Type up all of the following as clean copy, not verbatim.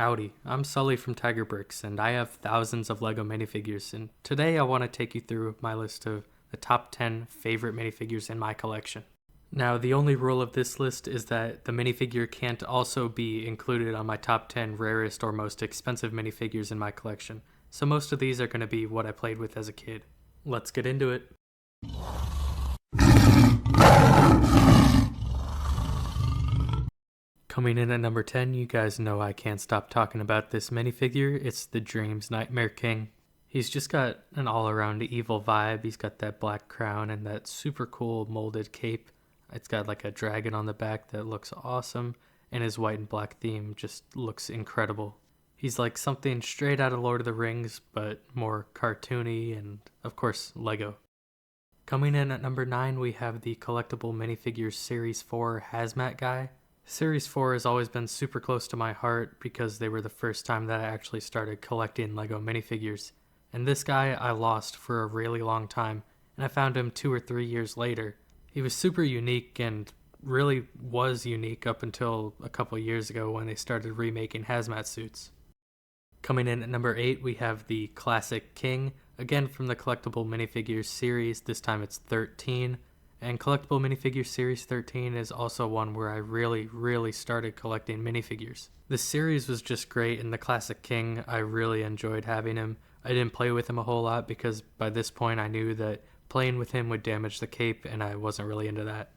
Howdy, I'm Sully from Tiger Bricks, and I have thousands of LEGO minifigures, and today I want to take you through my list of the top 10 favorite minifigures in my collection. Now, the only rule of this list is that the minifigure can't also be included on my top 10 rarest or most expensive minifigures in my collection, so most of these are going to be what I played with as a kid. Let's get into it. Coming in at number 10, you guys know I can't stop talking about this minifigure. It's the Dreams Nightmare King. He's just got an all-around evil vibe. He's got that black crown and that super cool molded cape. It's got like a dragon on the back that looks awesome, and his white and black theme just looks incredible. He's like something straight out of Lord of the Rings, but more cartoony and, of course, Lego. Coming in at number 9, we have the collectible minifigures Series 4 Hazmat Guy. Series 4 has always been super close to my heart because they were the first time that I actually started collecting LEGO minifigures. And this guy I lost for a really long time, and I found him 2 or 3 years later. He was super unique and really was unique up until a couple years ago when they started remaking hazmat suits. Coming in at number 8, we have the Classic King, again from the collectible minifigures series. This time it's 13. And Collectible Minifigures Series 13 is also one where I really started collecting minifigures. This series was just great, and the Classic King, I really enjoyed having him. I didn't play with him a whole lot because by this point I knew that playing with him would damage the cape, and I wasn't really into that.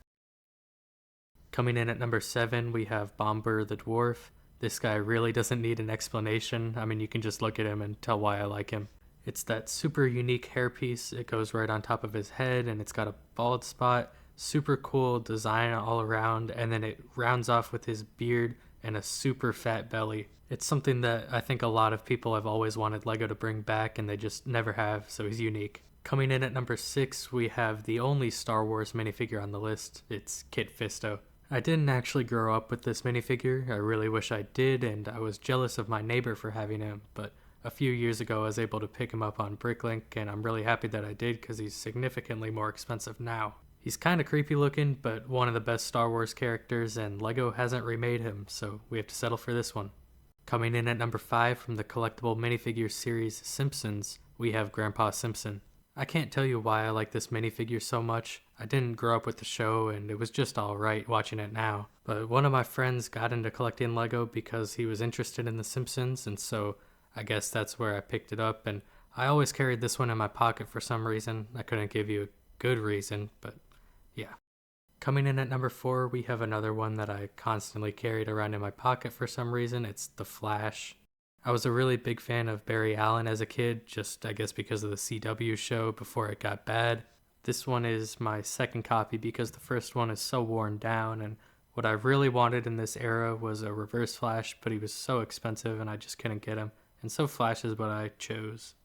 Coming in at number 7, we have Bomber the Dwarf. This guy really doesn't need an explanation. I mean, you can just look at him and tell why I like him. It's that super unique hairpiece. It goes right on top of his head, and it's got a bald spot. Super cool design all around, and then it rounds off with his beard and a super fat belly. It's something that I think a lot of people have always wanted LEGO to bring back, and they just never have, so he's unique. Coming in at number 6, we have the only Star Wars minifigure on the list. It's Kit Fisto. I didn't actually grow up with this minifigure. I really wish I did, and I was jealous of my neighbor for having him, but a few years ago I was able to pick him up on Bricklink, and I'm really happy that I did because he's significantly more expensive now. He's kind of creepy looking, but one of the best Star Wars characters, and LEGO hasn't remade him, so we have to settle for this one. Coming in at number 5 from the collectible minifigure series Simpsons, we have Grandpa Simpson. I can't tell you why I like this minifigure so much. I didn't grow up with the show, and it was just alright watching it now. But one of my friends got into collecting LEGO because he was interested in The Simpsons, and so I guess that's where I picked it up, and I always carried this one in my pocket for some reason. I couldn't give you a good reason, but yeah. Coming in at number 4, we have another one that I constantly carried around in my pocket for some reason. It's The Flash. I was a really big fan of Barry Allen as a kid, just I guess because of the CW show before it got bad. This one is my second copy because the first one is so worn down, and what I really wanted in this era was a Reverse Flash, but he was so expensive and I just couldn't get him. And so Flash is what I chose.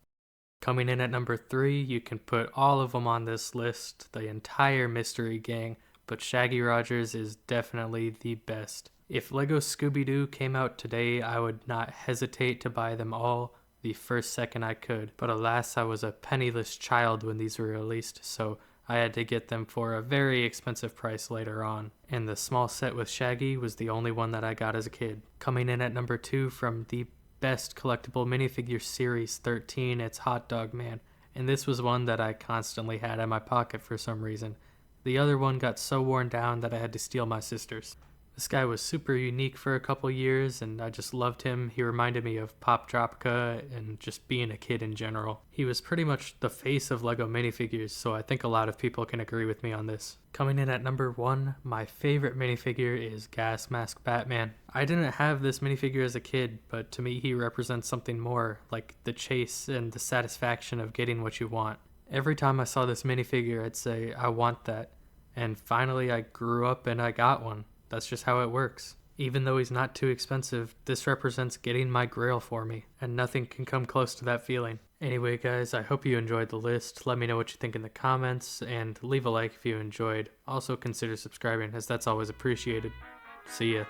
Coming in at number 3, you can put all of them on this list, the entire Mystery Gang, but Shaggy Rogers is definitely the best. If LEGO Scooby-Doo came out today, I would not hesitate to buy them all the first second I could, but alas, I was a penniless child when these were released, so I had to get them for a very expensive price later on, and the small set with Shaggy was the only one that I got as a kid. Coming in at number 2 from the best collectible minifigure series 13, it's Hot Dog Man, and this was one that I constantly had in my pocket for some reason. The other one got so worn down that I had to steal my sister's. This guy was super unique for a couple years, and I just loved him. He reminded me of Pop Tropica and just being a kid in general. He was pretty much the face of LEGO minifigures, so I think a lot of people can agree with me on this. Coming in at number 1, my favorite minifigure is Gas Mask Batman. I didn't have this minifigure as a kid, but to me he represents something more, like the chase and the satisfaction of getting what you want. Every time I saw this minifigure, I'd say, I want that. And finally I grew up and I got one. That's just how it works. Even though he's not too expensive, this represents getting my grail for me, and nothing can come close to that feeling. Anyway guys, I hope you enjoyed the list. Let me know what you think in the comments, and leave a like if you enjoyed. Also consider subscribing, as that's always appreciated. See ya.